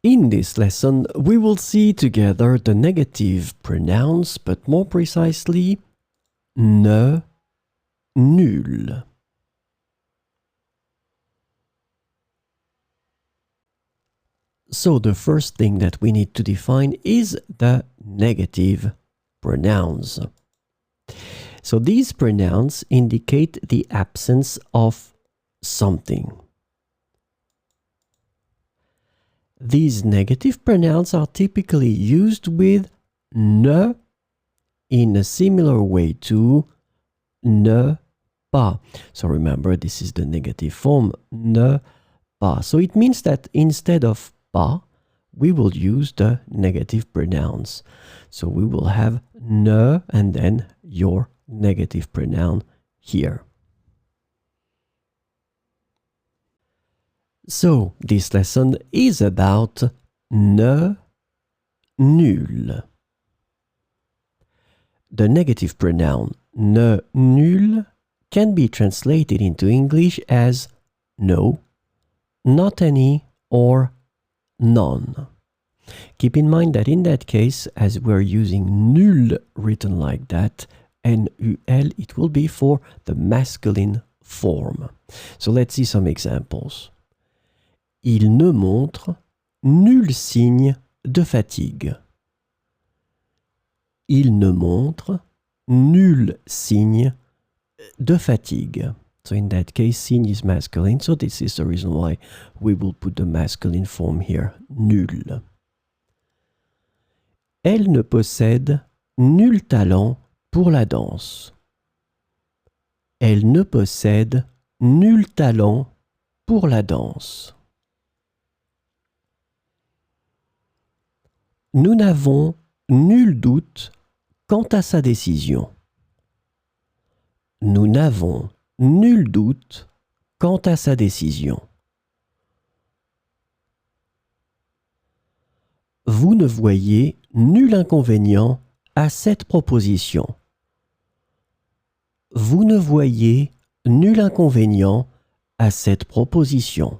In this lesson, we will see together the negative pronouns, but more precisely, ne, nul. So the first thing that we need to define is the negative pronouns. So these pronouns indicate the absence of something. These negative pronouns are typically used with ne in a similar way to ne pas. So remember, this is the negative form, ne pas. So it means that instead of pas, we will use the negative pronouns. So we will have ne and then your negative pronoun here. So this lesson is about ne, nul. The negative pronoun ne, nul can be translated into English as no, not any, or none. Keep in mind that in that case, as we're using nul written like that, N-U-L, it will be for the masculine form. So let's see some examples. Il ne montre nul signe de fatigue. Il ne montre nul signe de fatigue. So in that case, signe is masculine, so this is the reason why we will put the masculine form here, nul. Elle ne possède nul talent pour la danse. Elle ne possède nul talent pour la danse. Nous n'avons nul doute quant à sa décision. Nous n'avons nul doute quant à sa décision. Vous ne voyez nul inconvénient à cette proposition. Vous ne voyez nul inconvénient à cette proposition.